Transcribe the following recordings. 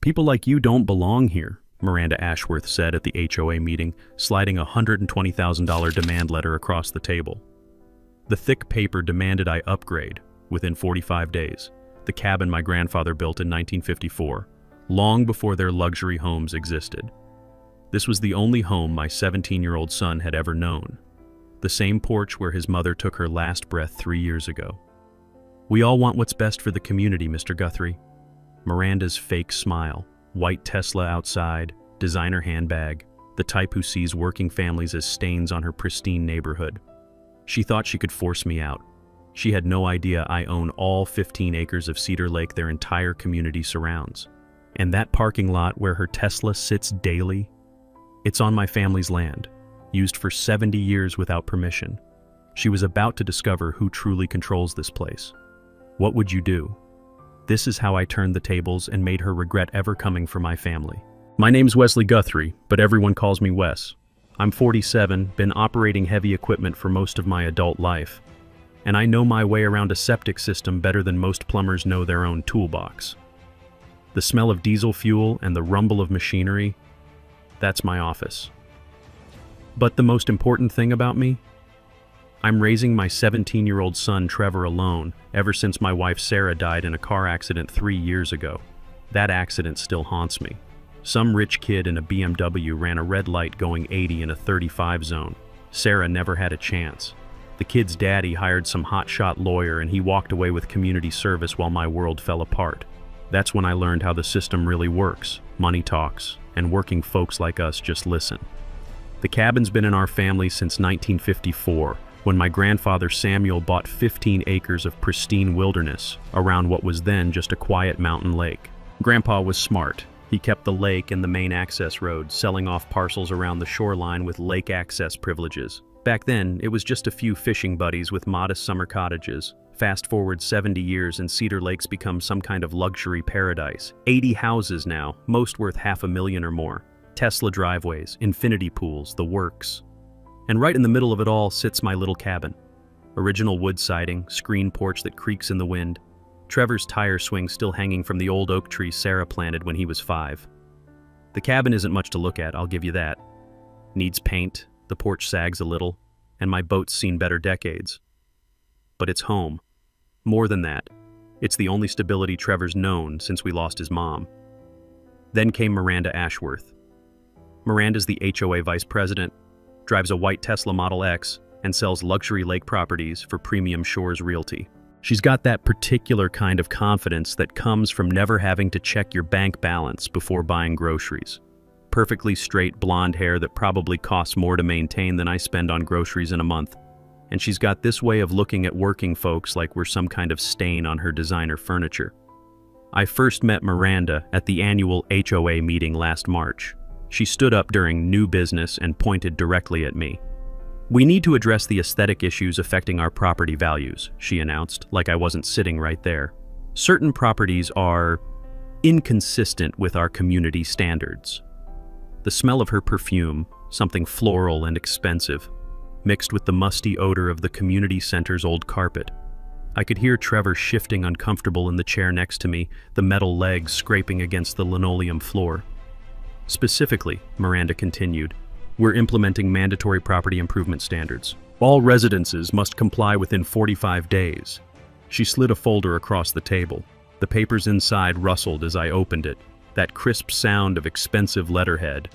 People like you don't belong here, Miranda Ashworth said at the HOA meeting, sliding a $120,000 demand letter across the table. The thick paper demanded I upgrade within 45 days, the cabin my grandfather built in 1954, long before their luxury homes existed. This was the only home my 17-year-old son had ever known, the same porch where his mother took her last breath 3 years ago. We all want what's best for the community, Mr. Guthrie. Miranda's fake smile, white Tesla outside, designer handbag, the type who sees working families as stains on her pristine neighborhood. She thought she could force me out. She had no idea I own all 15 acres of Cedar Lake their entire community surrounds. And that parking lot where her Tesla sits daily, it's on my family's land, used for 70 years without permission. She was about to discover who truly controls this place. What would you do? This is how I turned the tables and made her regret ever coming for my family. My name's Wesley Guthrie, but everyone calls me Wes. I'm 47, been operating heavy equipment for most of my adult life, and I know my way around a septic system better than most plumbers know their own toolbox. The smell of diesel fuel and the rumble of machinery, that's my office. But the most important thing about me? I'm raising my 17-year-old son Trevor alone ever since my wife Sarah died in a car accident 3 years ago. That accident still haunts me. Some rich kid in a BMW ran a red light going 80 in a 35 zone. Sarah never had a chance. The kid's daddy hired some hotshot lawyer and he walked away with community service while my world fell apart. That's when I learned how the system really works. Money talks, and working folks like us just listen. The cabin's been in our family since 1954. When my grandfather Samuel bought 15 acres of pristine wilderness around what was then just a quiet mountain lake. Grandpa was smart. He kept the lake and the main access road, selling off parcels around the shoreline with lake access privileges. Back then, it was just a few fishing buddies with modest summer cottages. Fast forward 70 years and Cedar Lake's become some kind of luxury paradise. 80 houses now, most worth $500,000 or more. Tesla driveways, infinity pools, the works. And right in the middle of it all sits my little cabin. Original wood siding, screen porch that creaks in the wind. Trevor's tire swing still hanging from the old oak tree Sarah planted when he was 5. The cabin isn't much to look at, I'll give you that. Needs paint, the porch sags a little, and my boat's seen better decades. But it's home. More than that, it's the only stability Trevor's known since we lost his mom. Then came Miranda Ashworth. Miranda's the HOA vice president, drives a white Tesla Model X, and sells luxury lake properties for Premium Shores Realty. She's got that particular kind of confidence that comes from never having to check your bank balance before buying groceries. Perfectly straight blonde hair that probably costs more to maintain than I spend on groceries in a month. And she's got this way of looking at working folks like we're some kind of stain on her designer furniture. I first met Miranda at the annual HOA meeting last March. She stood up during new business and pointed directly at me. "We need to address the aesthetic issues affecting our property values," she announced, like I wasn't sitting right there. "Certain properties are inconsistent with our community standards." The smell of her perfume, something floral and expensive, mixed with the musty odor of the community center's old carpet. I could hear Trevor shifting uncomfortable in the chair next to me, the metal legs scraping against the linoleum floor. "Specifically," Miranda continued, "we're implementing mandatory property improvement standards. All residences must comply within 45 days. She slid a folder across the table. The papers inside rustled as I opened it. That crisp sound of expensive letterhead.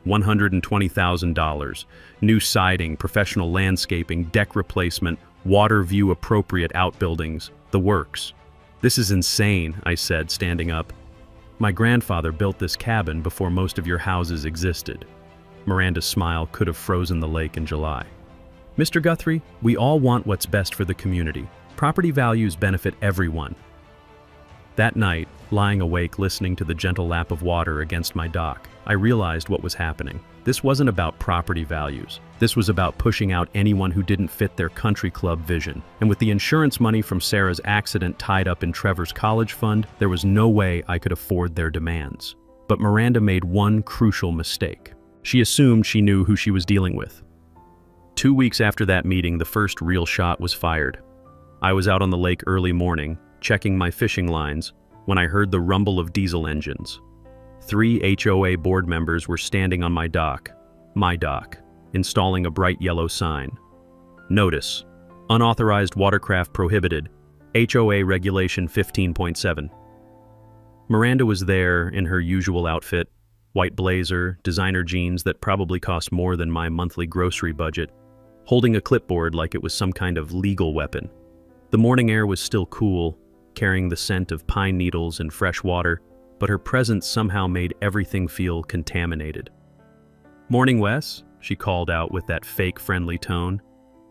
$120,000. New siding, professional landscaping, deck replacement, water view appropriate outbuildings. The works. "This is insane," I said, standing up. "My grandfather built this cabin before most of your houses existed." Miranda's smile could have frozen the lake in July. "Mr. Guthrie, we all want what's best for the community. Property values benefit everyone." That night, lying awake listening to the gentle lap of water against my dock, I realized what was happening. This wasn't about property values. This was about pushing out anyone who didn't fit their country club vision. And with the insurance money from Sarah's accident tied up in Trevor's college fund, there was no way I could afford their demands. But Miranda made one crucial mistake. She assumed she knew who she was dealing with. 2 weeks after that meeting, the first real shot was fired. I was out on the lake early morning, checking my fishing lines, when I heard the rumble of diesel engines. 3 HOA board members were standing on my dock, installing a bright yellow sign. Notice: unauthorized watercraft prohibited, HOA Regulation 15.7. Miranda was there in her usual outfit, white blazer, designer jeans that probably cost more than my monthly grocery budget, holding a clipboard like it was some kind of legal weapon. The morning air was still cool, carrying the scent of pine needles and fresh water, but her presence somehow made everything feel contaminated. "Morning, Wes," she called out with that fake friendly tone.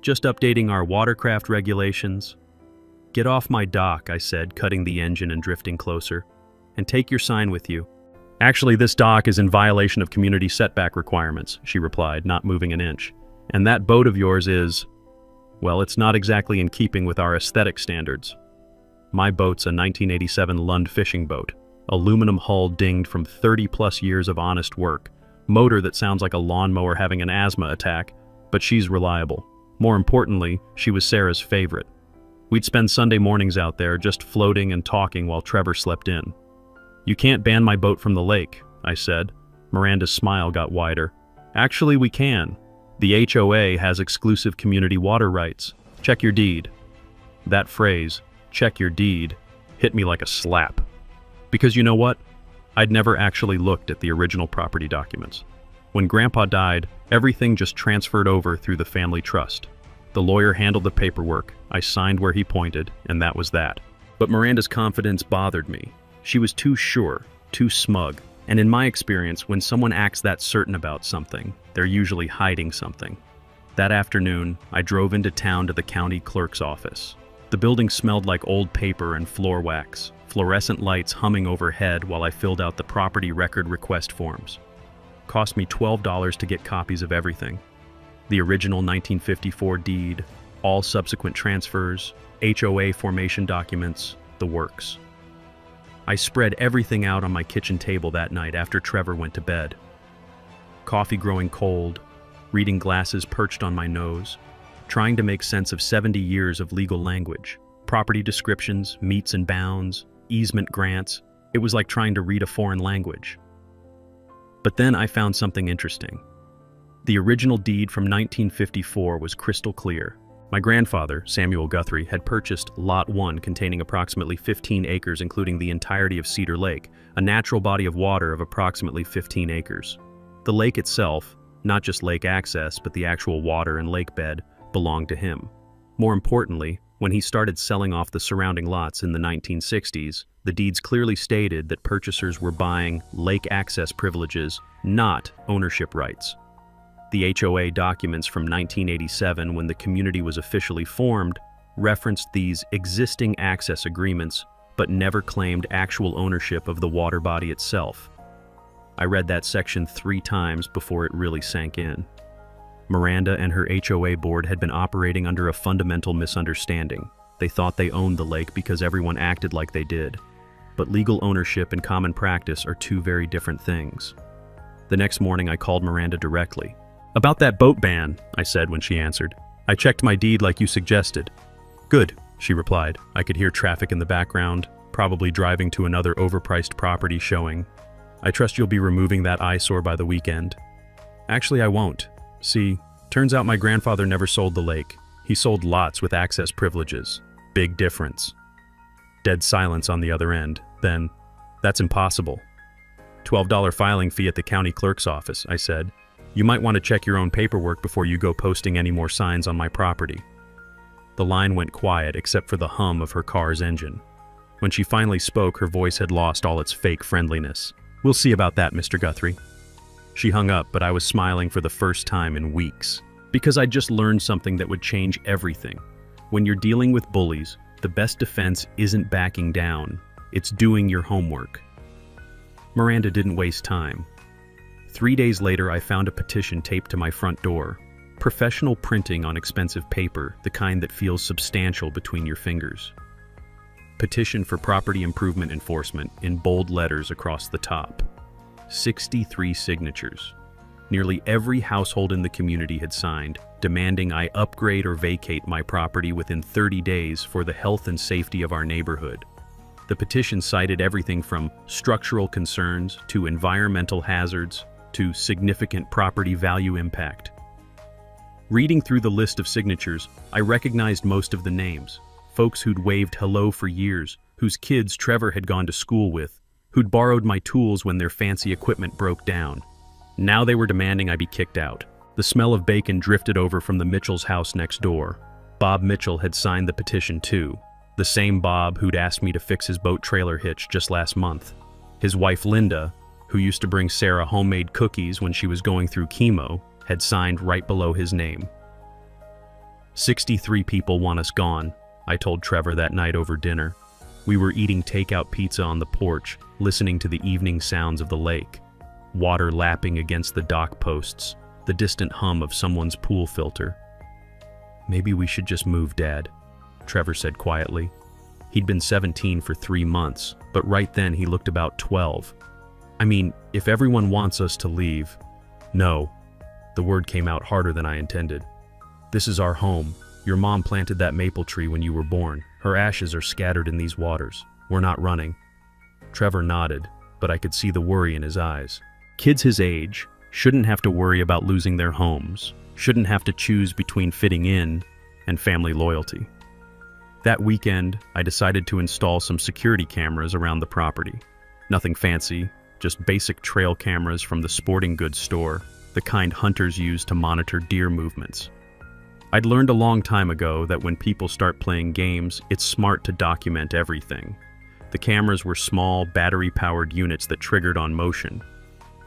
"Just updating our watercraft regulations." "Get off my dock," I said, cutting the engine and drifting closer. "And take your sign with you." "Actually, this dock is in violation of community setback requirements," she replied, not moving an inch. "And that boat of yours is, well, it's not exactly in keeping with our aesthetic standards. My boat's a 1987 Lund fishing boat, aluminum hull dinged from 30-plus years of honest work, motor that sounds like a lawnmower having an asthma attack, but she's reliable. More importantly, she was Sarah's favorite. We'd spend Sunday mornings out there just floating and talking while Trevor slept in. "You can't ban my boat from the lake," I said. Miranda's smile got wider. "Actually, we can. The HOA has exclusive community water rights. Check your deed." That phrase, "check your deed," hit me like a slap. Because you know what? I'd never actually looked at the original property documents. When Grandpa died, everything just transferred over through the family trust. The lawyer handled the paperwork, I signed where he pointed, and that was that. But Miranda's confidence bothered me. She was too sure, too smug, and in my experience, when someone acts that certain about something, they're usually hiding something. That afternoon, I drove into town to the county clerk's office. The building smelled like old paper and floor wax, fluorescent lights humming overhead while I filled out the property record request forms. Cost me $12 to get copies of everything. The original 1954 deed, all subsequent transfers, HOA formation documents, the works. I spread everything out on my kitchen table that night after Trevor went to bed. Coffee growing cold, reading glasses perched on my nose, trying to make sense of 70 years of legal language, property descriptions, meets and bounds, easement grants. It was like trying to read a foreign language. But then I found something interesting. The original deed from 1954 was crystal clear. My grandfather, Samuel Guthrie, had purchased Lot 1 containing approximately 15 acres including the entirety of Cedar Lake, a natural body of water of approximately 15 acres. The lake itself, not just lake access but the actual water and lake bed, belonged to him. More importantly, when he started selling off the surrounding lots in the 1960s, the deeds clearly stated that purchasers were buying lake access privileges, not ownership rights. The HOA documents from 1987, when the community was officially formed, referenced these existing access agreements, but never claimed actual ownership of the water body itself. I read that section 3 times before it really sank in. Miranda and her HOA board had been operating under a fundamental misunderstanding. They thought they owned the lake because everyone acted like they did. But legal ownership and common practice are two very different things. The next morning I called Miranda directly. "About that boat ban," I said when she answered. "I checked my deed like you suggested." "Good," she replied. I could hear traffic in the background, probably driving to another overpriced property showing. "I trust you'll be removing that eyesore by the weekend." "Actually, I won't. See, turns out my grandfather never sold the lake. He sold lots with access privileges. Big difference." Dead silence on the other end. Then, "That's impossible." $12 filing fee at the county clerk's office, I said. "You might want to check your own paperwork before you go posting any more signs on my property." The line went quiet except for the hum of her car's engine. When she finally spoke, her voice had lost all its fake friendliness. "We'll see about that, Mr. Guthrie." She hung up, but I was smiling for the first time in weeks. Because I'd just learned something that would change everything. When you're dealing with bullies, the best defense isn't backing down, it's doing your homework. Miranda didn't waste time. 3 days later, I found a petition taped to my front door. Professional printing on expensive paper, the kind that feels substantial between your fingers. Petition for property improvement enforcement in bold letters across the top. 63 signatures. Nearly every household in the community had signed, demanding I upgrade or vacate my property within 30 days for the health and safety of our neighborhood. The petition cited everything from structural concerns to environmental hazards to significant property value impact. Reading through the list of signatures, I recognized most of the names. Folks who'd waved hello for years, whose kids Trevor had gone to school with, who'd borrowed my tools when their fancy equipment broke down. Now they were demanding I be kicked out. The smell of bacon drifted over from the Mitchell's house next door. Bob Mitchell had signed the petition too. The same Bob who'd asked me to fix his boat trailer hitch just last month. His wife Linda, who used to bring Sarah homemade cookies when she was going through chemo, had signed right below his name. 63 people want us gone, I told Trevor that night over dinner. We were eating takeout pizza on the porch, listening to the evening sounds of the lake. Water lapping against the dock posts, the distant hum of someone's pool filter. "Maybe we should just move, Dad," Trevor said quietly. He'd been 17 for 3 months, but right then he looked about 12. "I mean, if everyone wants us to leave..." "No." The word came out harder than I intended. "This is our home. Your mom planted that maple tree when you were born. Her ashes are scattered in these waters. We're not running." Trevor nodded, but I could see the worry in his eyes. Kids his age shouldn't have to worry about losing their homes, shouldn't have to choose between fitting in and family loyalty. That weekend, I decided to install some security cameras around the property. Nothing fancy, just basic trail cameras from the sporting goods store, the kind hunters use to monitor deer movements. I'd learned a long time ago that when people start playing games, it's smart to document everything. The cameras were small, battery-powered units that triggered on motion.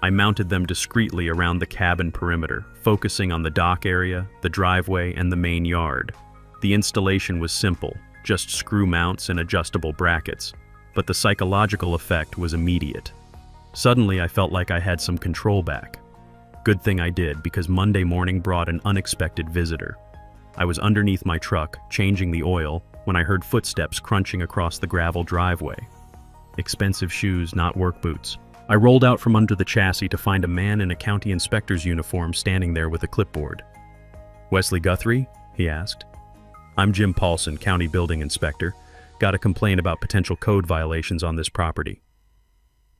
I mounted them discreetly around the cabin perimeter, focusing on the dock area, the driveway, and the main yard. The installation was simple, just screw mounts and adjustable brackets, but the psychological effect was immediate. Suddenly, I felt like I had some control back. Good thing I did, because Monday morning brought an unexpected visitor. I was underneath my truck, changing the oil, when I heard footsteps crunching across the gravel driveway. Expensive shoes, not work boots. I rolled out from under the chassis to find a man in a county inspector's uniform standing there with a clipboard. "Wesley Guthrie?" he asked. "I'm Jim Paulson, county building inspector. Got a complaint about potential code violations on this property."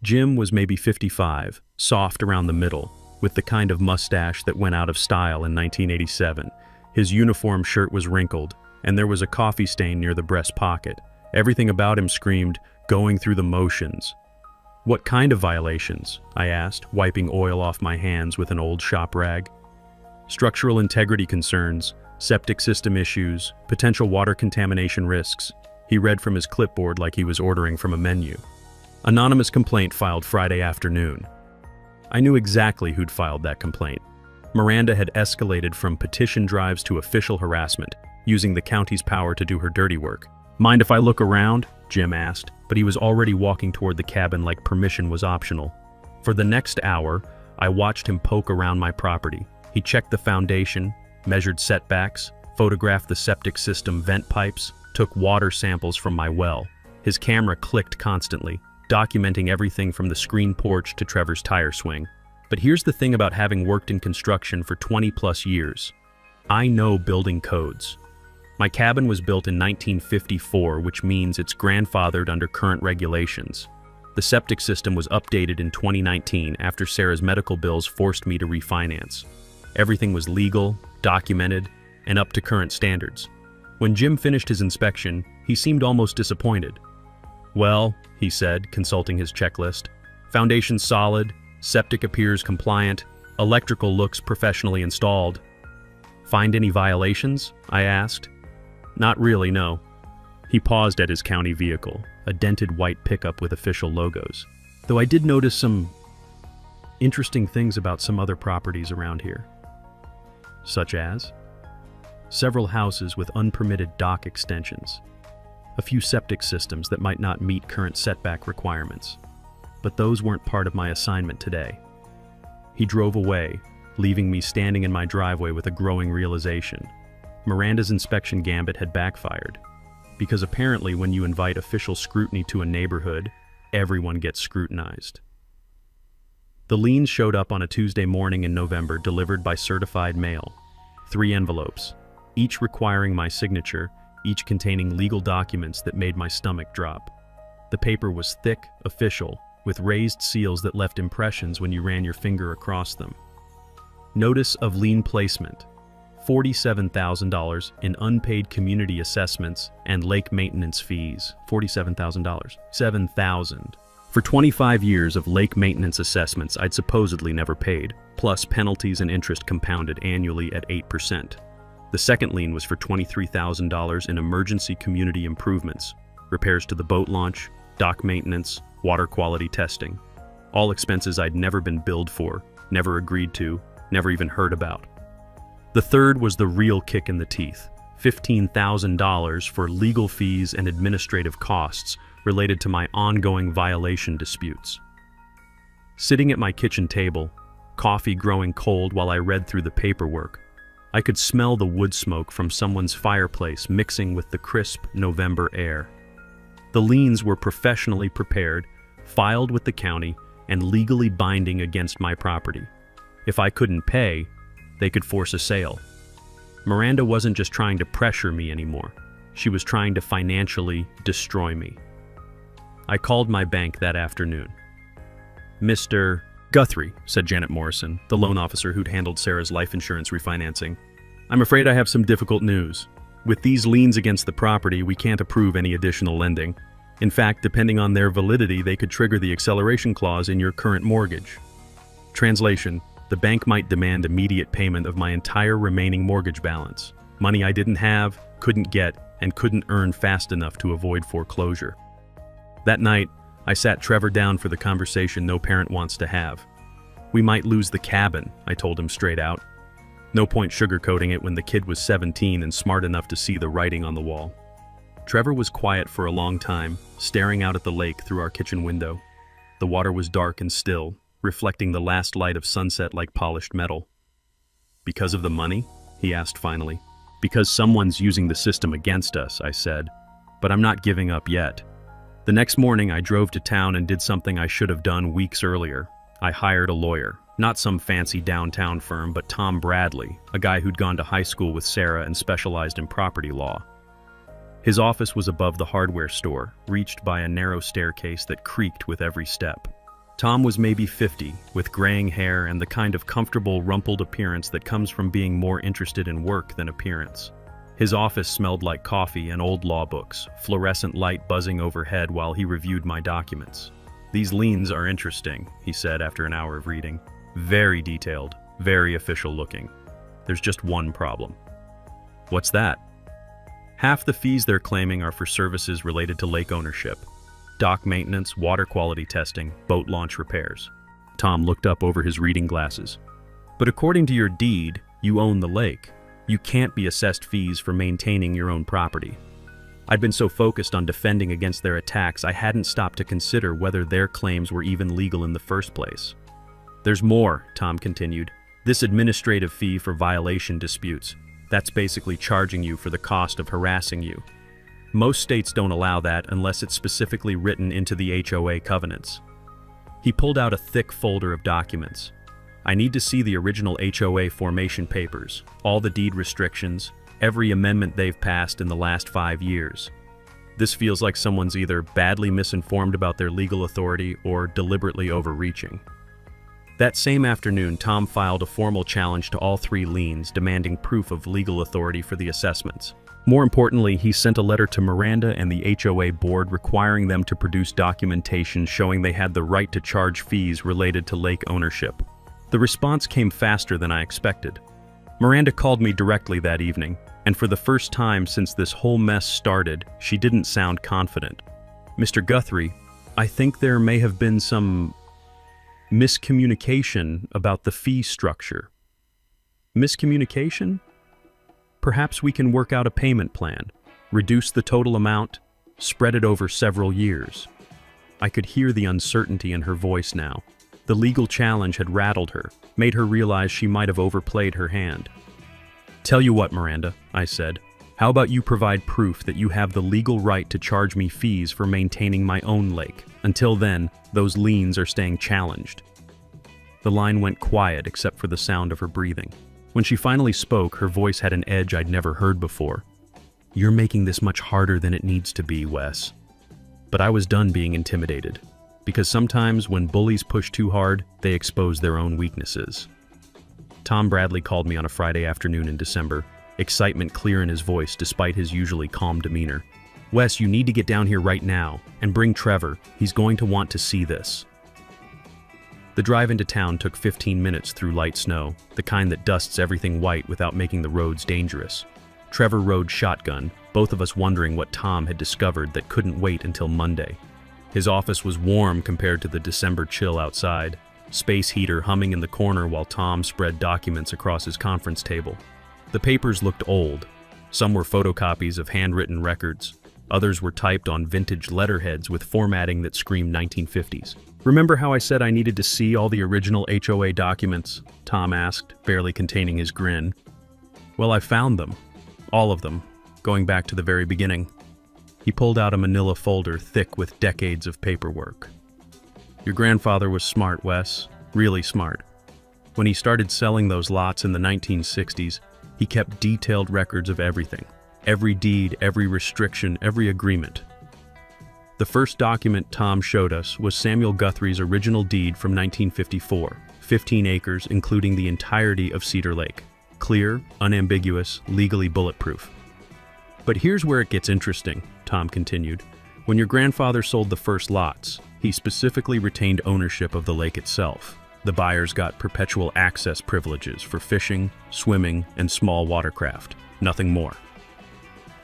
Jim was maybe 55, soft around the middle, with the kind of mustache that went out of style in 1987. His uniform shirt was wrinkled, and there was a coffee stain near the breast pocket. Everything about him screamed, "going through the motions." "What kind of violations?" I asked, wiping oil off my hands with an old shop rag. "Structural integrity concerns, septic system issues, potential water contamination risks." He read from his clipboard like he was ordering from a menu. "Anonymous complaint filed Friday afternoon." I knew exactly who'd filed that complaint. Miranda had escalated from petition drives to official harassment, using the county's power to do her dirty work. "Mind if I look around?" Jim asked, but he was already walking toward the cabin like permission was optional. For the next hour, I watched him poke around my property. He checked the foundation, measured setbacks, photographed the septic system vent pipes, took water samples from my well. His camera clicked constantly, documenting everything from the screen porch to Trevor's tire swing. But here's the thing about having worked in construction for 20+ years. I know building codes. My cabin was built in 1954, which means it's grandfathered under current regulations. The septic system was updated in 2019 after Sarah's medical bills forced me to refinance. Everything was legal, documented, and up to current standards. When Jim finished his inspection, he seemed almost disappointed. "Well," he said, consulting his checklist, "foundation's solid, septic appears compliant, electrical looks professionally installed." "Find any violations?" I asked. "Not really, no." He paused at his county vehicle, a dented white pickup with official logos. Though I did notice some interesting things about some other properties around here. Such as several houses with unpermitted dock extensions, a few septic systems that might not meet current setback requirements. But those weren't part of my assignment today. He drove away, leaving me standing in my driveway with a growing realization. Miranda's inspection gambit had backfired, because apparently when you invite official scrutiny to a neighborhood, everyone gets scrutinized. The liens showed up on a Tuesday morning in November, delivered by certified mail. 3 envelopes, each requiring my signature, each containing legal documents that made my stomach drop. The paper was thick, official, with raised seals that left impressions when you ran your finger across them. Notice of lien placement. $47,000 in unpaid community assessments and lake maintenance fees. $47,000. $7,000. For 25 years of lake maintenance assessments I'd supposedly never paid, plus penalties and interest compounded annually at 8%. The second lien was for $23,000 in emergency community improvements, repairs to the boat launch, dock maintenance, water quality testing. All expenses I'd never been billed for, never agreed to, never even heard about. The third was the real kick in the teeth, $15,000 for legal fees and administrative costs related to my ongoing violation disputes. Sitting at my kitchen table, coffee growing cold while I read through the paperwork, I could smell the wood smoke from someone's fireplace mixing with the crisp November air. The liens were professionally prepared, filed with the county, and legally binding against my property. If I couldn't pay, they could force a sale. Miranda wasn't just trying to pressure me anymore. She was trying to financially destroy me. I called my bank that afternoon. "Mr. Guthrie," said Janet Morrison, the loan officer who'd handled Sarah's life insurance refinancing. "I'm afraid I have some difficult news. With these liens against the property, we can't approve any additional lending. In fact, depending on their validity, they could trigger the acceleration clause in your current mortgage." Translation: the bank might demand immediate payment of my entire remaining mortgage balance, money I didn't have, couldn't get, and couldn't earn fast enough to avoid foreclosure. That night, I sat Trevor down for the conversation no parent wants to have. "We might lose the cabin," I told him straight out. No point sugarcoating it when the kid was 17 and smart enough to see the writing on the wall. Trevor was quiet for a long time, staring out at the lake through our kitchen window. The water was dark and still, reflecting the last light of sunset like polished metal. "Because of the money?" he asked finally. "Because someone's using the system against us," I said. "But I'm not giving up yet." The next morning, I drove to town and did something I should have done weeks earlier. I hired a lawyer. Not some fancy downtown firm, but Tom Bradley, a guy who'd gone to high school with Sarah and specialized in property law. His office was above the hardware store, reached by a narrow staircase that creaked with every step. Tom was maybe 50, with graying hair and the kind of comfortable, rumpled appearance that comes from being more interested in work than appearance. His office smelled like coffee and old law books, fluorescent light buzzing overhead while he reviewed my documents. "These liens are interesting," he said after an hour of reading. "Very detailed, very official looking. There's just one problem." "What's that?" "Half the fees they're claiming are for services related to lake ownership. Dock maintenance, water quality testing, boat launch repairs." Tom looked up over his reading glasses. "But according to your deed, you own the lake. You can't be assessed fees for maintaining your own property." I'd been so focused on defending against their attacks, I hadn't stopped to consider whether their claims were even legal in the first place. "There's more," Tom continued. "This administrative fee for violation disputes, that's basically charging you for the cost of harassing you. Most states don't allow that unless it's specifically written into the HOA covenants." He pulled out a thick folder of documents. "I need to see the original HOA formation papers, all the deed restrictions, every amendment they've passed in the last 5 years. This feels like someone's either badly misinformed about their legal authority or deliberately overreaching." That same afternoon, Tom filed a formal challenge to all 3 liens, demanding proof of legal authority for the assessments. More importantly, he sent a letter to Miranda and the HOA board requiring them to produce documentation showing they had the right to charge fees related to lake ownership. The response came faster than I expected. Miranda called me directly that evening, and for the first time since this whole mess started, she didn't sound confident. "Mr. Guthrie, I think there may have been some miscommunication about the fee structure." "Miscommunication? Perhaps we can work out a payment plan, reduce the total amount, spread it over several years." I could hear the uncertainty in her voice now. The legal challenge had rattled her, made her realize she might have overplayed her hand. "Tell you what, Miranda," I said, "how about you provide proof that you have the legal right to charge me fees for maintaining my own lake? Until then, those liens are staying challenged." The line went quiet except for the sound of her breathing. When she finally spoke, her voice had an edge I'd never heard before. "You're making this much harder than it needs to be, Wes." But I was done being intimidated, because sometimes when bullies push too hard, they expose their own weaknesses. Tom Bradley called me on a Friday afternoon in December, excitement clear in his voice despite his usually calm demeanor. "Wes, you need to get down here right now, and bring Trevor. He's going to want to see this." The drive into town took 15 minutes through light snow, the kind that dusts everything white without making the roads dangerous. Trevor rode shotgun, both of us wondering what Tom had discovered that couldn't wait until Monday. His office was warm compared to the December chill outside, space heater humming in the corner while Tom spread documents across his conference table. The papers looked old. Some were photocopies of handwritten records. Others were typed on vintage letterheads with formatting that screamed 1950s. "Remember how I said I needed to see all the original HOA documents?" Tom asked, barely containing his grin. "Well, I found them. All of them, going back to the very beginning." He pulled out a manila folder thick with decades of paperwork. "Your grandfather was smart, Wes. Really smart. When he started selling those lots in the 1960s, he kept detailed records of everything. Every deed, every restriction, every agreement." The first document Tom showed us was Samuel Guthrie's original deed from 1954, 15 acres including the entirety of Cedar Lake. Clear, unambiguous, legally bulletproof. "But here's where it gets interesting," Tom continued. "When your grandfather sold the first lots, he specifically retained ownership of the lake itself. The buyers got perpetual access privileges for fishing, swimming, and small watercraft. Nothing more."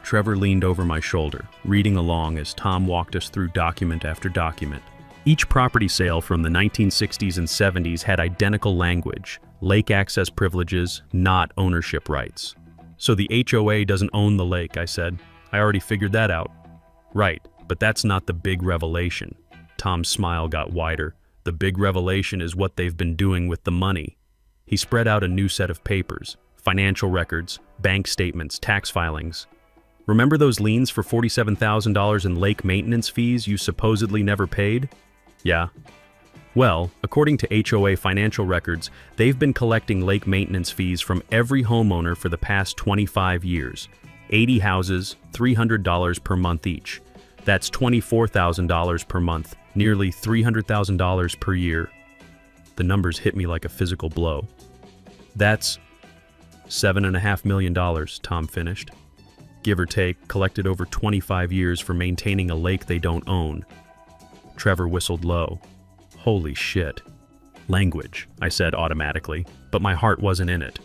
Trevor leaned over my shoulder, reading along as Tom walked us through document after document. Each property sale from the 1960s and 70s had identical language: lake access privileges, not ownership rights. "So the HOA doesn't own the lake," I said. "I already figured that out." "Right, but that's not the big revelation." Tom's smile got wider. "The big revelation is what they've been doing with the money." He spread out a new set of papers: financial records, bank statements, tax filings. "Remember those liens for $47,000 in lake maintenance fees you supposedly never paid?" "Yeah." "Well, according to HOA financial records, they've been collecting lake maintenance fees from every homeowner for the past 25 years. 80 houses, $300 per month each. That's $24,000 per month, nearly $300,000 per year." The numbers hit me like a physical blow. "That's $7.5 million, Tom finished. "Give or take, collected over 25 years for maintaining a lake they don't own." Trevor whistled low. "Holy shit." "Language," I said automatically, but my heart wasn't in it.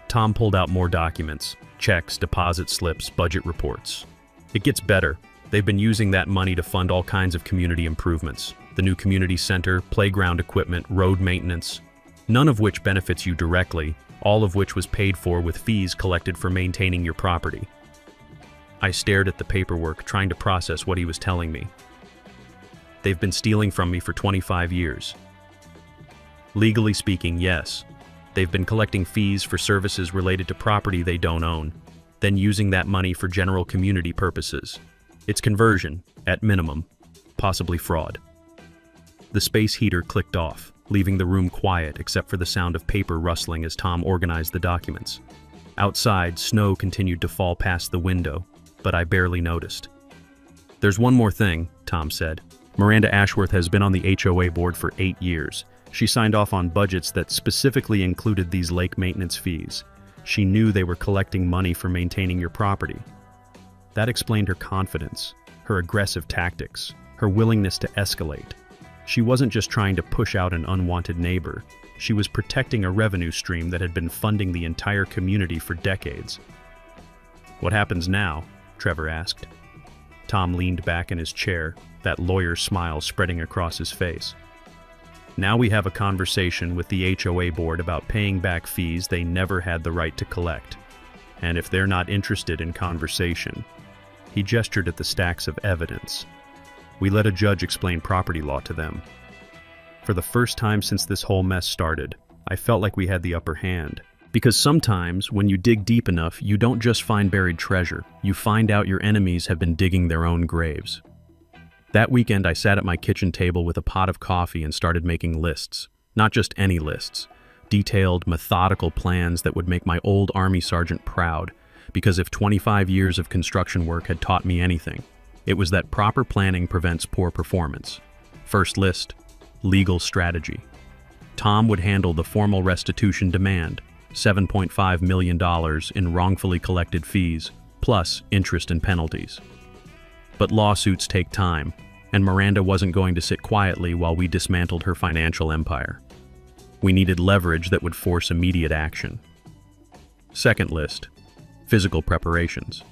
Tom pulled out more documents: checks, deposit slips, budget reports. "It gets better. They've been using that money to fund all kinds of community improvements. The new community center, playground equipment, road maintenance. None of which benefits you directly, all of which was paid for with fees collected for maintaining your property." I stared at the paperwork, trying to process what he was telling me. "They've been stealing from me for 25 years. Legally speaking, yes. They've been collecting fees for services related to property they don't own, then using that money for general community purposes. It's conversion, at minimum, possibly fraud." The space heater clicked off, leaving the room quiet except for the sound of paper rustling as Tom organized the documents. Outside, snow continued to fall past the window, but I barely noticed. "There's one more thing," Tom said. "Miranda Ashworth has been on the HOA board for 8 years. She signed off on budgets that specifically included these lake maintenance fees. She knew they were collecting money for maintaining your property." That explained her confidence, her aggressive tactics, her willingness to escalate. She wasn't just trying to push out an unwanted neighbor. She was protecting a revenue stream that had been funding the entire community for decades. "What happens now?" Trevor asked. Tom leaned back in his chair, that lawyer's smile spreading across his face. "Now we have a conversation with the HOA board about paying back fees they never had the right to collect. And if they're not interested in conversation," he gestured at the stacks of evidence, "we let a judge explain property law to them." For the first time since this whole mess started, I felt like we had the upper hand. Because sometimes, when you dig deep enough, you don't just find buried treasure, you find out your enemies have been digging their own graves. That weekend, I sat at my kitchen table with a pot of coffee and started making lists. Not just any lists. Detailed, methodical plans that would make my old Army sergeant proud, because if 25 years of construction work had taught me anything, It was that proper planning prevents poor performance. First list, legal strategy. Tom would handle the formal restitution demand, $7.5 million in wrongfully collected fees, plus interest and penalties. But lawsuits take time, and Miranda wasn't going to sit quietly while we dismantled her financial empire. We needed leverage that would force immediate action. Second list, physical preparations.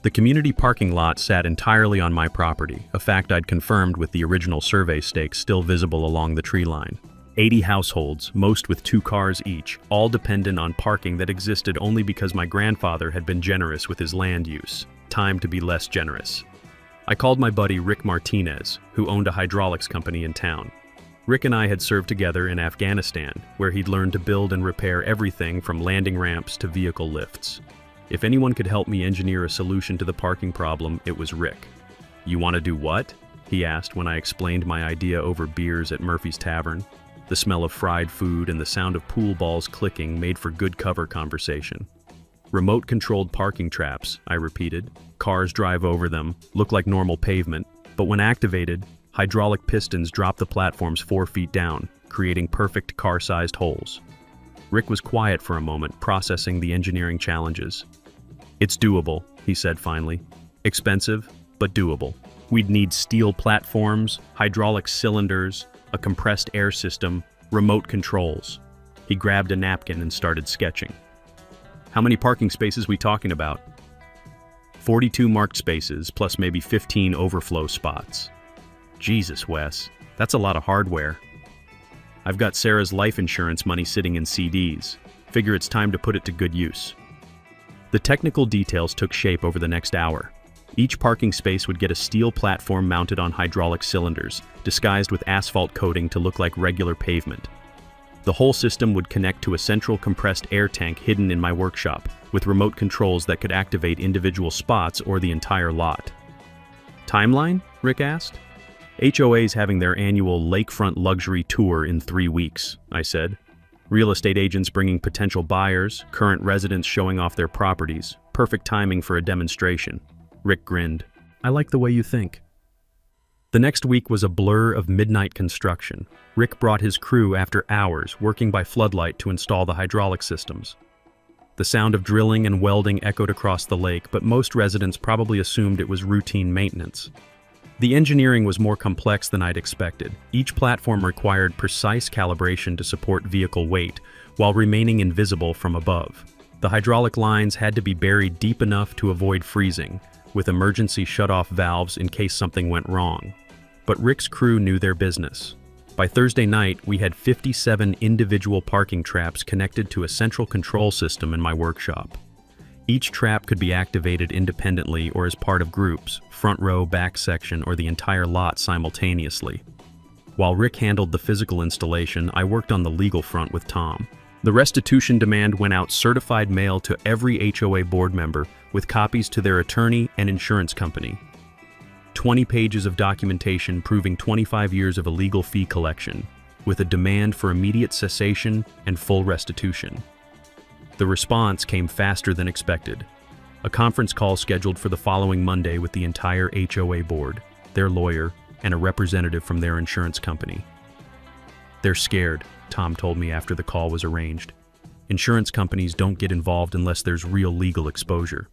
The community parking lot sat entirely on my property, a fact I'd confirmed with the original survey stakes still visible along the tree line. 80 households, most with 2 cars each, all dependent on parking that existed only because my grandfather had been generous with his land use. Time to be less generous. I called my buddy Rick Martinez, who owned a hydraulics company in town. Rick and I had served together in Afghanistan, where he'd learned to build and repair everything from landing ramps to vehicle lifts. If anyone could help me engineer a solution to the parking problem, it was Rick. "You want to do what?" he asked when I explained my idea over beers at Murphy's Tavern. The smell of fried food and the sound of pool balls clicking made for good cover conversation. "Remote-controlled parking traps," I repeated. "Cars drive over them, look like normal pavement, but when activated, hydraulic pistons drop the platforms 4 feet down, creating perfect car-sized holes." Rick was quiet for a moment, processing the engineering challenges. "It's doable," he said finally. "Expensive, but doable. We'd need steel platforms, hydraulic cylinders, a compressed air system, remote controls." He grabbed a napkin and started sketching. "How many parking spaces we talking about?" 42 marked spaces, plus maybe 15 overflow spots. "Jesus, Wes, that's a lot of hardware." "I've got Sarah's life insurance money sitting in CDs. Figure it's time to put it to good use." The technical details took shape over the next hour. Each parking space would get a steel platform mounted on hydraulic cylinders, disguised with asphalt coating to look like regular pavement. The whole system would connect to a central compressed air tank hidden in my workshop, with remote controls that could activate individual spots or the entire lot. "Timeline?" Rick asked. "HOA's having their annual lakefront luxury tour in 3 weeks," I said. "Real estate agents bringing potential buyers, current residents showing off their properties. Perfect timing for a demonstration." Rick grinned. "I like the way you think." The next week was a blur of midnight construction. Rick brought his crew after hours, working by floodlight to install the hydraulic systems. The sound of drilling and welding echoed across the lake, but most residents probably assumed it was routine maintenance. The engineering was more complex than I'd expected. Each platform required precise calibration to support vehicle weight, while remaining invisible from above. The hydraulic lines had to be buried deep enough to avoid freezing, with emergency shut-off valves in case something went wrong. But Rick's crew knew their business. By Thursday night, we had 57 individual parking traps connected to a central control system in my workshop. Each trap could be activated independently or as part of groups, front row, back section, or the entire lot simultaneously. While Rick handled the physical installation, I worked on the legal front with Tom. The restitution demand went out certified mail to every HOA board member, with copies to their attorney and insurance company. 20 pages of documentation proving 25 years of illegal fee collection, with a demand for immediate cessation and full restitution. The response came faster than expected. A conference call scheduled for the following Monday with the entire HOA board, their lawyer, and a representative from their insurance company. "They're scared," Tom told me after the call was arranged. "Insurance companies don't get involved unless there's real legal exposure."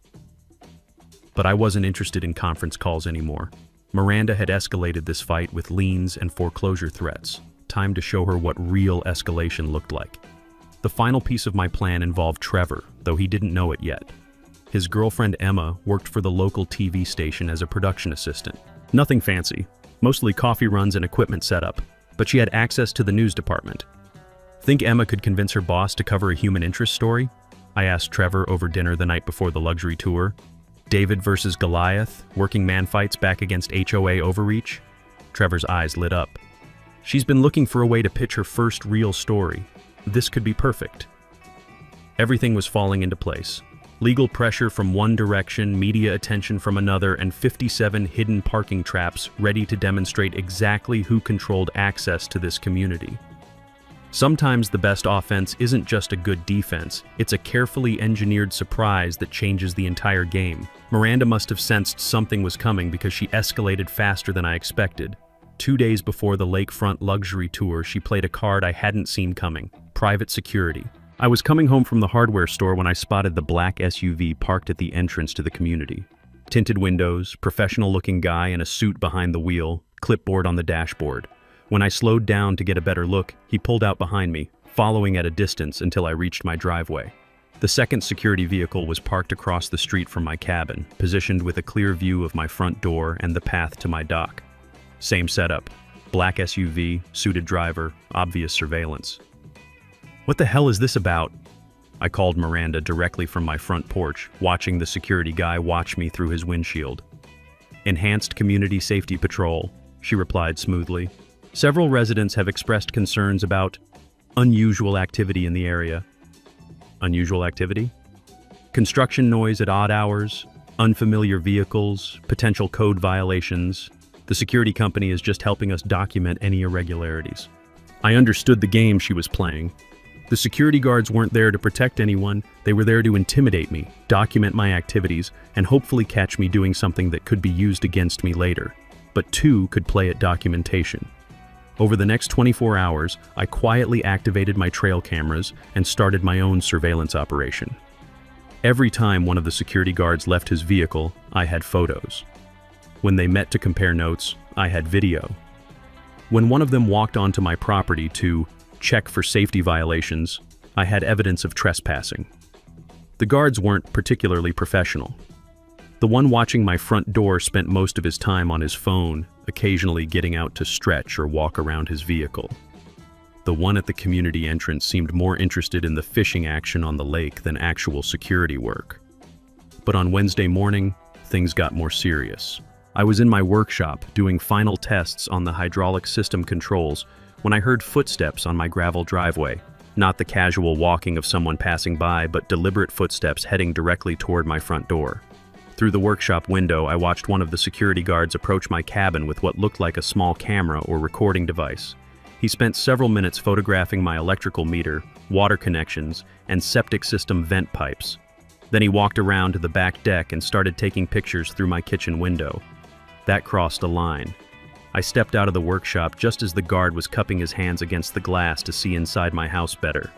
But I wasn't interested in conference calls anymore. Miranda had escalated this fight with liens and foreclosure threats. Time to show her what real escalation looked like. The final piece of my plan involved Trevor, though he didn't know it yet. His girlfriend Emma worked for the local TV station as a production assistant. Nothing fancy, mostly coffee runs and equipment setup, but she had access to the news department. "Think Emma could convince her boss to cover a human interest story?" I asked Trevor over dinner the night before the luxury tour. "David versus Goliath, working man fights back against HOA overreach?" Trevor's eyes lit up. "She's been looking for a way to pitch her first real story. This could be perfect." Everything was falling into place. Legal pressure from one direction, media attention from another, and 57 hidden parking traps ready to demonstrate exactly who controlled access to this community. Sometimes the best offense isn't just a good defense, it's a carefully engineered surprise that changes the entire game. Miranda must have sensed something was coming because she escalated faster than I expected. 2 days before the lakefront luxury tour, she played a card I hadn't seen coming: private security. I was coming home from the hardware store when I spotted the black SUV parked at the entrance to the community. Tinted windows, professional-looking guy in a suit behind the wheel, clipboard on the dashboard. When I slowed down to get a better look, he pulled out behind me, following at a distance until I reached my driveway. The second security vehicle was parked across the street from my cabin, positioned with a clear view of my front door and the path to my dock. Same setup: black SUV, suited driver, obvious surveillance. "What the hell is this about?" I called Miranda directly from my front porch, watching the security guy watch me through his windshield. "Enhanced Community Safety Patrol," she replied smoothly. "Several residents have expressed concerns about unusual activity in the area." Unusual activity? Construction noise at odd hours, unfamiliar vehicles, potential code violations. The security company is just helping us document any irregularities. I understood the game she was playing. The security guards weren't there to protect anyone, they were there to intimidate me, document my activities, and hopefully catch me doing something that could be used against me later. But two could play at documentation. Over the next 24 hours, I quietly activated my trail cameras and started my own surveillance operation. Every time one of the security guards left his vehicle, I had photos. When they met to compare notes, I had video. When one of them walked onto my property to check for safety violations, I had evidence of trespassing. The guards weren't particularly professional. The one watching my front door spent most of his time on his phone, occasionally getting out to stretch or walk around his vehicle. The one at the community entrance seemed more interested in the fishing action on the lake than actual security work. But on Wednesday morning, things got more serious. I was in my workshop doing final tests on the hydraulic system controls when I heard footsteps on my gravel driveway. Not the casual walking of someone passing by, but deliberate footsteps heading directly toward my front door. Through the workshop window, I watched one of the security guards approach my cabin with what looked like a small camera or recording device. He spent several minutes photographing my electrical meter, water connections, and septic system vent pipes. Then he walked around to the back deck and started taking pictures through my kitchen window. That crossed a line. I stepped out of the workshop just as the guard was cupping his hands against the glass to see inside my house better.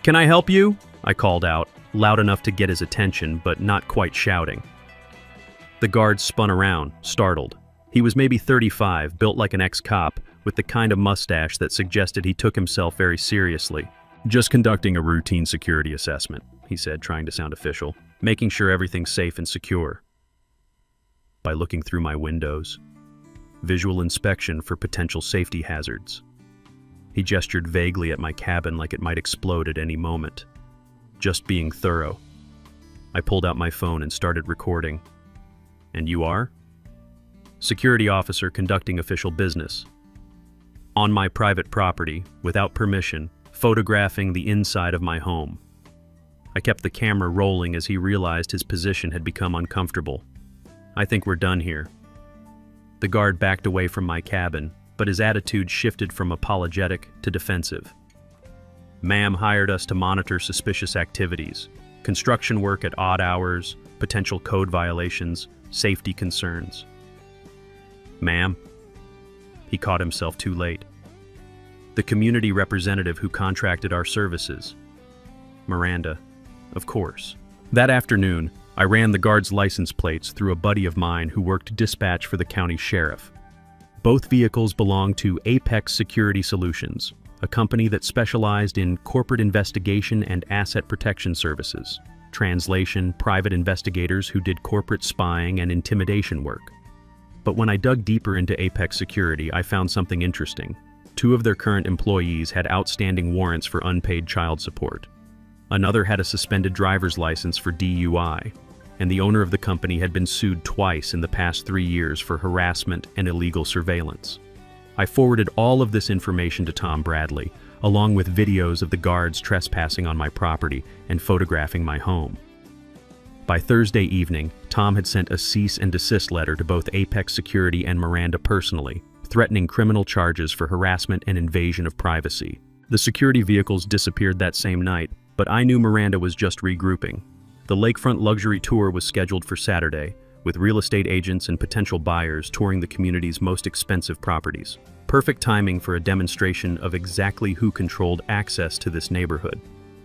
"Can I help you?" I called out, loud enough to get his attention, but not quite shouting. The guard spun around, startled. He was maybe 35, built like an ex-cop, with the kind of mustache that suggested he took himself very seriously. "Just conducting a routine security assessment," he said, trying to sound official, "making sure everything's safe and secure." By looking through my windows, visual inspection for potential safety hazards. He gestured vaguely at my cabin like it might explode at any moment. Just being thorough. I pulled out my phone and started recording. "And you are?" "Security officer conducting official business. On my private property, without permission, photographing the inside of my home." I kept the camera rolling as he realized his position had become uncomfortable. "I think we're done here." The guard backed away from my cabin, but his attitude shifted from apologetic to defensive. "Ma'am hired us to monitor suspicious activities, construction work at odd hours, potential code violations, safety concerns." "Ma'am?" He caught himself too late. "The community representative who contracted our services." "Miranda, of course." That afternoon, I ran the guard's license plates through a buddy of mine who worked dispatch for the county sheriff. Both vehicles belonged to Apex Security Solutions, a company that specialized in corporate investigation and asset protection services. Translation, private investigators who did corporate spying and intimidation work. But when I dug deeper into Apex Security, I found something interesting. 2 of their current employees had outstanding warrants for unpaid child support. Another had a suspended driver's license for DUI, and the owner of the company had been sued twice in the past 3 years for harassment and illegal surveillance. I forwarded all of this information to Tom Bradley, along with videos of the guards trespassing on my property and photographing my home. By Thursday evening, Tom had sent a cease and desist letter to both Apex Security and Miranda personally, threatening criminal charges for harassment and invasion of privacy. The security vehicles disappeared that same night, but I knew Miranda was just regrouping. The lakefront luxury tour was scheduled for Saturday, with real estate agents and potential buyers touring the community's most expensive properties. Perfect timing for a demonstration of exactly who controlled access to this neighborhood.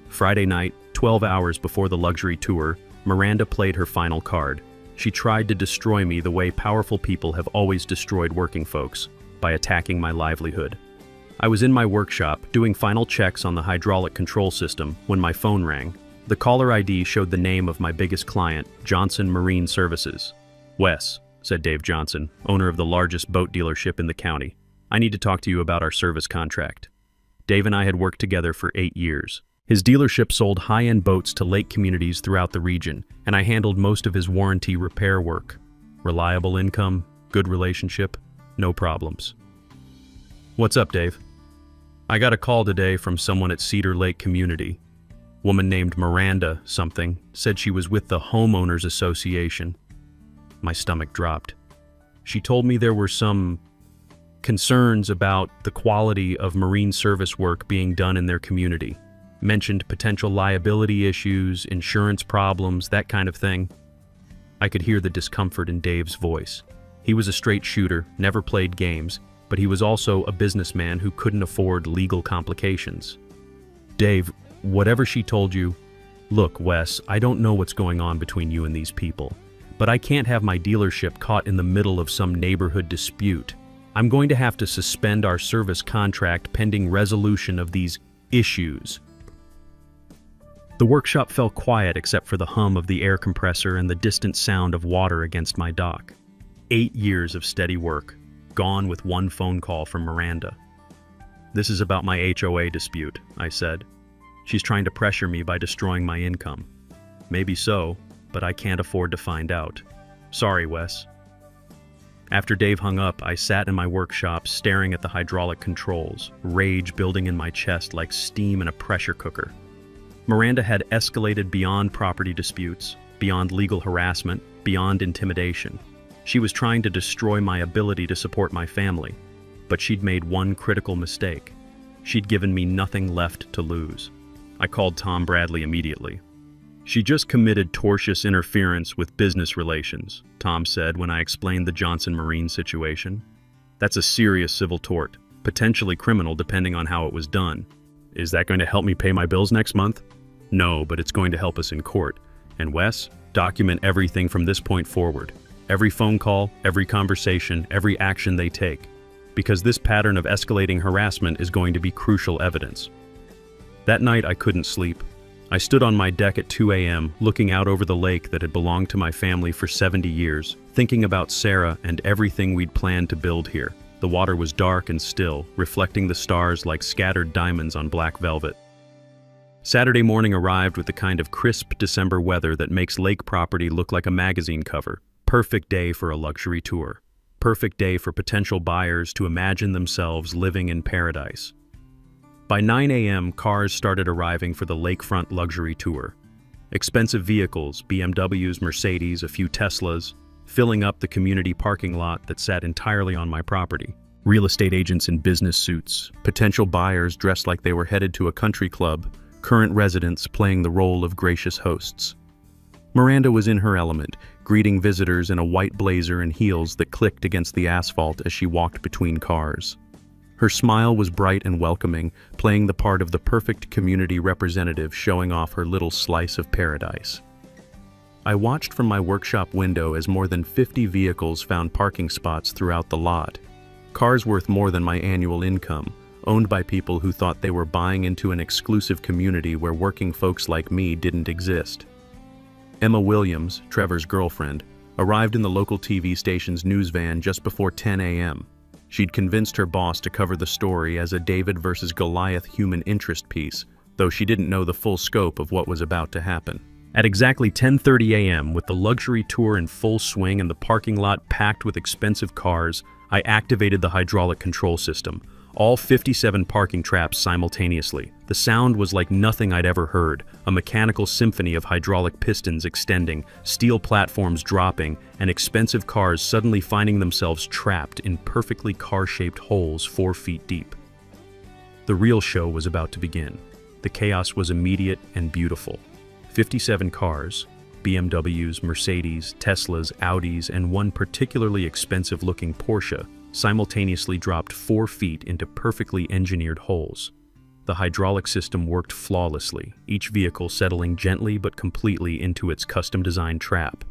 Friday night, 12 hours before the luxury tour, Miranda played her final card. She tried to destroy me the way powerful people have always destroyed working folks, by attacking my livelihood. I was in my workshop, doing final checks on the hydraulic control system, when my phone rang. The caller ID showed the name of my biggest client, Johnson Marine Services. "Wes," said Dave Johnson, owner of the largest boat dealership in the county. "I need to talk to you about our service contract." Dave and I had worked together for 8 years. His dealership sold high-end boats to lake communities throughout the region, and I handled most of his warranty repair work. Reliable income, good relationship, no problems. "What's up, Dave?" "I got a call today from someone at Cedar Lake Community. Woman named Miranda something said she was with the Homeowners Association." My stomach dropped. "She told me there were some concerns about the quality of marine service work being done in their community. Mentioned potential liability issues, insurance problems, that kind of thing." I could hear the discomfort in Dave's voice. He was a straight shooter, never played games, but he was also a businessman who couldn't afford legal complications. "Dave, whatever she told you, look, Wes, I don't know what's going on between you and these people, but I can't have my dealership caught in the middle of some neighborhood dispute. I'm going to have to suspend our service contract pending resolution of these issues." The workshop fell quiet except for the hum of the air compressor and the distant sound of water against my dock. 8 years of steady work, gone with one phone call from Miranda. "This is about my HOA dispute," I said. "She's trying to pressure me by destroying my income." "Maybe so, but I can't afford to find out. Sorry, Wes." After Dave hung up, I sat in my workshop staring at the hydraulic controls, rage building in my chest like steam in a pressure cooker. Miranda had escalated beyond property disputes, beyond legal harassment, beyond intimidation. She was trying to destroy my ability to support my family, but she'd made one critical mistake. She'd given me nothing left to lose. I called Tom Bradley immediately. "She just committed tortious interference with business relations," Tom said when I explained the Johnson Marine situation. "That's a serious civil tort, potentially criminal depending on how it was done. Is that going to help me pay my bills next month? No, but it's going to help us in court. And Wes, document everything from this point forward. Every phone call, every conversation, every action they take. Because this pattern of escalating harassment is going to be crucial evidence." That night I couldn't sleep. I stood on my deck at 2 a.m., looking out over the lake that had belonged to my family for 70 years, thinking about Sarah and everything we'd planned to build here. The water was dark and still, reflecting the stars like scattered diamonds on black velvet. Saturday morning arrived with the kind of crisp December weather that makes lake property look like a magazine cover. Perfect day for a luxury tour. Perfect day for potential buyers to imagine themselves living in paradise. By 9 a.m., cars started arriving for the lakefront luxury tour. Expensive vehicles, BMWs, Mercedes, a few Teslas, filling up the community parking lot that sat entirely on my property. Real estate agents in business suits, potential buyers dressed like they were headed to a country club, current residents playing the role of gracious hosts. Miranda was in her element, greeting visitors in a white blazer and heels that clicked against the asphalt as she walked between cars. Her smile was bright and welcoming, playing the part of the perfect community representative showing off her little slice of paradise. I watched from my workshop window as more than 50 vehicles found parking spots throughout the lot. Cars worth more than my annual income, owned by people who thought they were buying into an exclusive community where working folks like me didn't exist. Emma Williams, Trevor's girlfriend, arrived in the local TV station's news van just before 10 a.m. She'd convinced her boss to cover the story as a David versus Goliath human interest piece, though she didn't know the full scope of what was about to happen. At exactly 10:30 a.m., with the luxury tour in full swing and the parking lot packed with expensive cars, I activated the hydraulic control system, all 57 parking traps simultaneously. The sound was like nothing I'd ever heard, a mechanical symphony of hydraulic pistons extending, steel platforms dropping, and expensive cars suddenly finding themselves trapped in perfectly car-shaped holes 4 feet deep. The real show was about to begin. The chaos was immediate and beautiful. 57 cars, BMWs, Mercedes, Teslas, Audis, and one particularly expensive-looking Porsche, simultaneously dropped 4 feet into perfectly engineered holes. The hydraulic system worked flawlessly, each vehicle settling gently but completely into its custom-designed trap.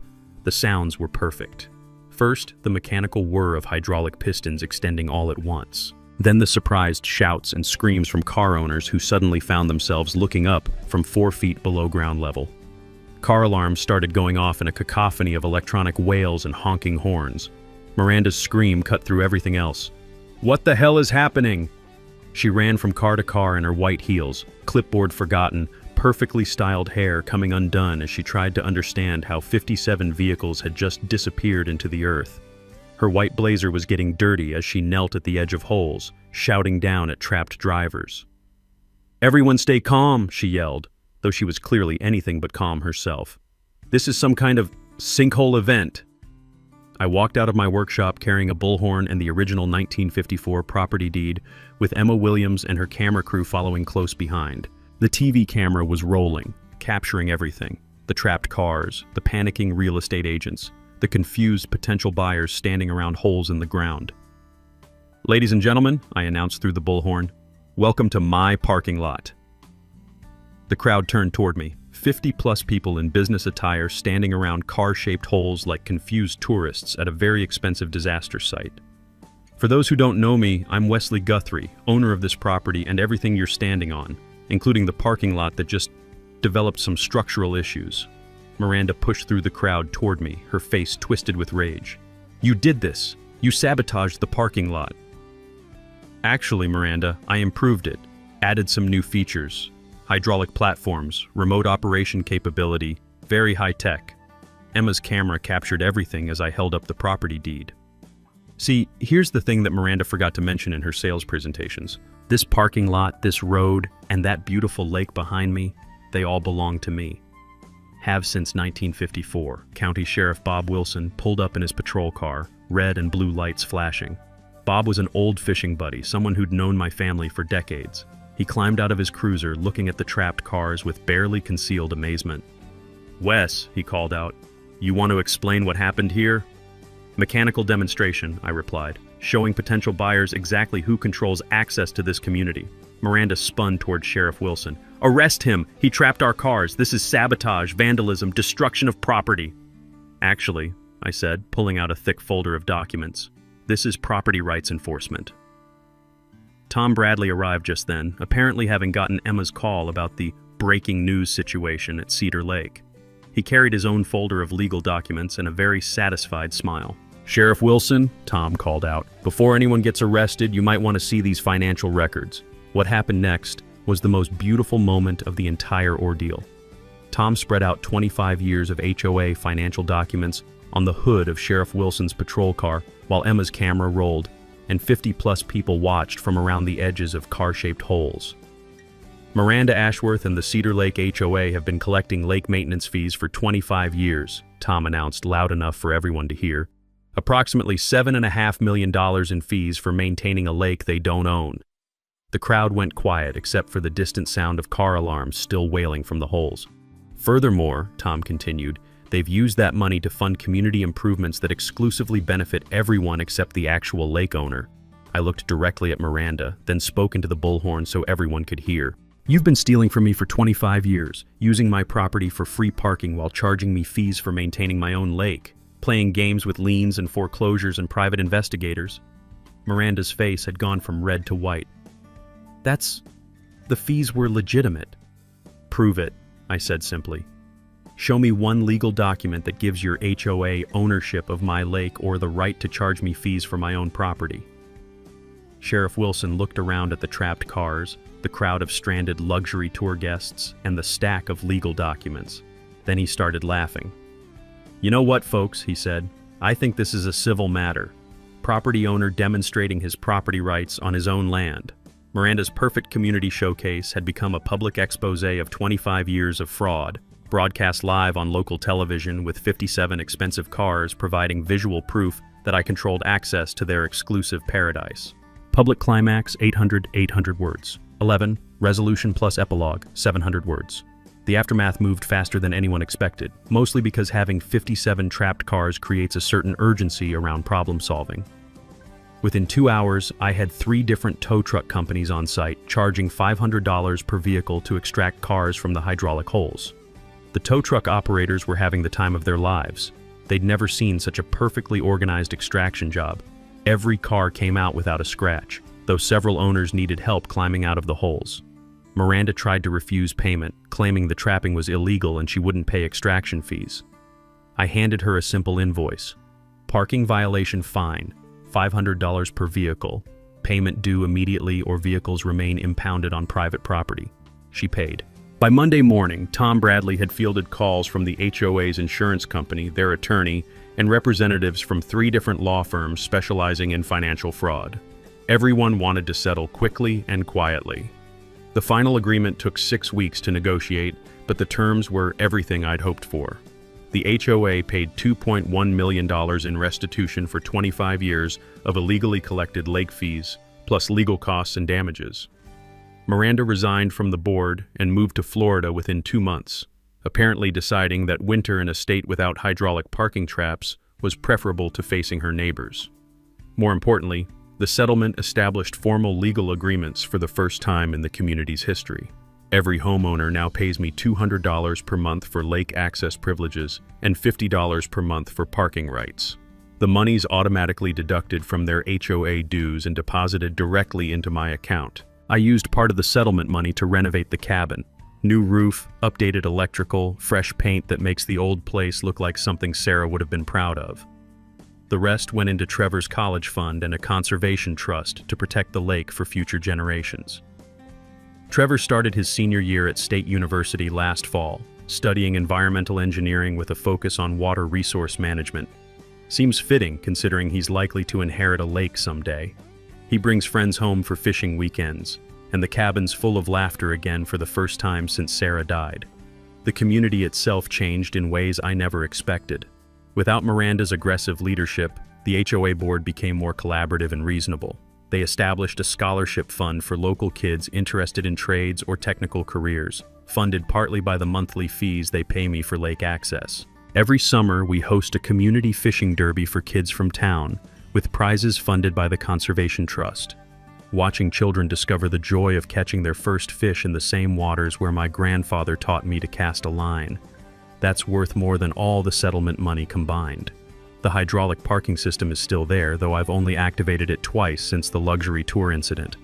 The sounds were perfect. First, the mechanical whir of hydraulic pistons extending all at once. Then the surprised shouts and screams from car owners who suddenly found themselves looking up from 4 feet below ground level. Car alarms started going off in a cacophony of electronic wails and honking horns. Miranda's scream cut through everything else. "What the hell is happening?" She ran from car to car in her white heels, clipboard forgotten, perfectly styled hair coming undone as she tried to understand how 57 vehicles had just disappeared into the earth. Her white blazer was getting dirty as she knelt at the edge of holes, shouting down at trapped drivers. "Everyone stay calm," she yelled, though she was clearly anything but calm herself. "This is some kind of sinkhole event." I walked out of my workshop carrying a bullhorn and the original 1954 property deed, with Emma Williams and her camera crew following close behind. The TV camera was rolling, capturing everything: the trapped cars, the panicking real estate agents, the confused potential buyers standing around holes in the ground. "Ladies and gentlemen," I announced through the bullhorn, "welcome to my parking lot." The crowd turned toward me, 50-plus people in business attire standing around car-shaped holes like confused tourists at a very expensive disaster site. For those who don't know me, I'm Wesley Guthrie, owner of this property and everything you're standing on, including the parking lot that just developed some structural issues. Miranda pushed through the crowd toward me, her face twisted with rage. "You did this! You sabotaged the parking lot!" "Actually, Miranda, I improved it, added some new features. Hydraulic platforms, remote operation capability, very high-tech." Emma's camera captured everything as I held up the property deed. See, here's the thing that Miranda forgot to mention in her sales presentations. This parking lot, this road, and that beautiful lake behind me, they all belong to me. Have since 1954. County Sheriff Bob Wilson pulled up in his patrol car, red and blue lights flashing. Bob was an old fishing buddy, someone who'd known my family for decades. He climbed out of his cruiser, looking at the trapped cars with barely concealed amazement. "Wes," he called out, "you want to explain what happened here?" "Mechanical demonstration," I replied, "showing potential buyers exactly who controls access to this community." Miranda spun toward Sheriff Wilson. "Arrest him! He trapped our cars! This is sabotage, vandalism, destruction of property!" "Actually," I said, pulling out a thick folder of documents, "this is property rights enforcement." Tom Bradley arrived just then, apparently having gotten Emma's call about the breaking news situation at Cedar Lake. He carried his own folder of legal documents and a very satisfied smile. "Sheriff Wilson," Tom called out, "before anyone gets arrested, you might want to see these financial records." What happened next was the most beautiful moment of the entire ordeal. Tom spread out 25 years of HOA financial documents on the hood of Sheriff Wilson's patrol car while Emma's camera rolled, and 50-plus people watched from around the edges of car-shaped holes. "Miranda Ashworth and the Cedar Lake HOA have been collecting lake maintenance fees for 25 years, Tom announced loud enough for everyone to hear. "Approximately $7.5 million in fees for maintaining a lake they don't own." The crowd went quiet except for the distant sound of car alarms still wailing from the holes. "Furthermore," Tom continued, "they've used that money to fund community improvements that exclusively benefit everyone except the actual lake owner." I looked directly at Miranda, then spoke into the bullhorn so everyone could hear. "You've been stealing from me for 25 years, using my property for free parking while charging me fees for maintaining my own lake, playing games with liens and foreclosures and private investigators." Miranda's face had gone from red to white. The fees were legitimate." "Prove it," I said simply. "Show me one legal document that gives your HOA ownership of my lake or the right to charge me fees for my own property." Sheriff Wilson looked around at the trapped cars, the crowd of stranded luxury tour guests, and the stack of legal documents. Then he started laughing. "You know what, folks," he said, "I think this is a civil matter. Property owner demonstrating his property rights on his own land." Miranda's perfect community showcase had become a public expose of 25 years of fraud, broadcast live on local television with 57 expensive cars providing visual proof that I controlled access to their exclusive paradise. Public climax, 800 words. 11. Resolution plus epilogue, 700 words. The aftermath moved faster than anyone expected, mostly because having 57 trapped cars creates a certain urgency around problem solving. Within 2 hours, I had 3 different tow truck companies on site, charging $500 per vehicle to extract cars from the hydraulic holes. The tow truck operators were having the time of their lives. They'd never seen such a perfectly organized extraction job. Every car came out without a scratch, though several owners needed help climbing out of the holes. Miranda tried to refuse payment, claiming the trapping was illegal and she wouldn't pay extraction fees. I handed her a simple invoice. Parking violation fine, $500 per vehicle. Payment due immediately or vehicles remain impounded on private property. She paid. By Monday morning, Tom Bradley had fielded calls from the HOA's insurance company, their attorney, and representatives from 3 different law firms specializing in financial fraud. Everyone wanted to settle quickly and quietly. The final agreement took 6 weeks to negotiate, but the terms were everything I'd hoped for. The HOA paid $2.1 million in restitution for 25 years of illegally collected lake fees, plus legal costs and damages. Miranda resigned from the board and moved to Florida within 2 months, apparently deciding that winter in a state without hydraulic parking traps was preferable to facing her neighbors. More importantly, the settlement established formal legal agreements for the first time in the community's history. Every homeowner now pays me $200 per month for lake access privileges and $50 per month for parking rights. The money's automatically deducted from their HOA dues and deposited directly into my account. I used part of the settlement money to renovate the cabin. New roof, updated electrical, fresh paint that makes the old place look like something Sarah would have been proud of. The rest went into Trevor's college fund and a conservation trust to protect the lake for future generations. Trevor started his senior year at State University last fall, studying environmental engineering with a focus on water resource management. Seems fitting considering he's likely to inherit a lake someday. He brings friends home for fishing weekends, and the cabin's full of laughter again for the first time since Sarah died. The community itself changed in ways I never expected. Without Miranda's aggressive leadership, the HOA board became more collaborative and reasonable. They established a scholarship fund for local kids interested in trades or technical careers, funded partly by the monthly fees they pay me for lake access. Every summer, we host a community fishing derby for kids from town, with prizes funded by the Conservation Trust. Watching children discover the joy of catching their first fish in the same waters where my grandfather taught me to cast a line, that's worth more than all the settlement money combined. The hydraulic parking system is still there, though I've only activated it twice since the luxury tour incident.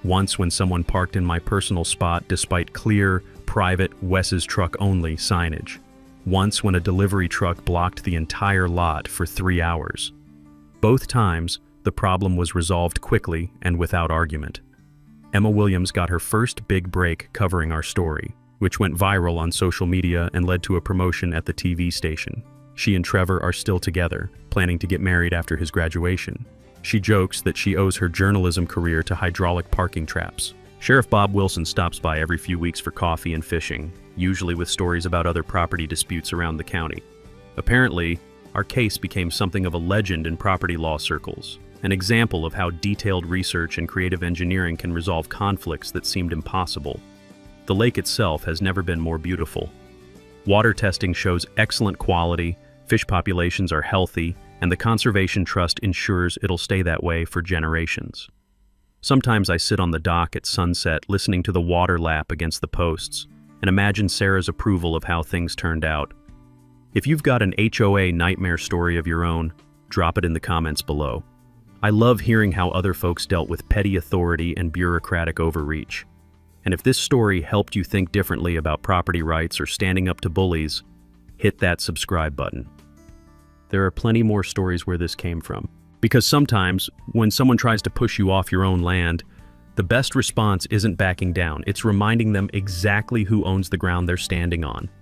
Once when someone parked in my personal spot despite clear, private, Wes's truck only signage. Once when a delivery truck blocked the entire lot for 3 hours. Both times, the problem was resolved quickly and without argument. Emma Williams got her first big break covering our story, which went viral on social media and led to a promotion at the TV station. She and Trevor are still together, planning to get married after his graduation. She jokes that she owes her journalism career to hydraulic parking traps. Sheriff Bob Wilson stops by every few weeks for coffee and fishing, usually with stories about other property disputes around the county. Apparently, our case became something of a legend in property law circles, an example of how detailed research and creative engineering can resolve conflicts that seemed impossible. The lake itself has never been more beautiful. Water testing shows excellent quality, fish populations are healthy, and the Conservation Trust ensures it'll stay that way for generations. Sometimes I sit on the dock at sunset listening to the water lap against the posts and imagine Sarah's approval of how things turned out. If you've got an HOA nightmare story of your own, drop it in the comments below. I love hearing how other folks dealt with petty authority and bureaucratic overreach. And if this story helped you think differently about property rights or standing up to bullies, hit that subscribe button. There are plenty more stories where this came from. Because sometimes, when someone tries to push you off your own land, the best response isn't backing down, it's reminding them exactly who owns the ground they're standing on.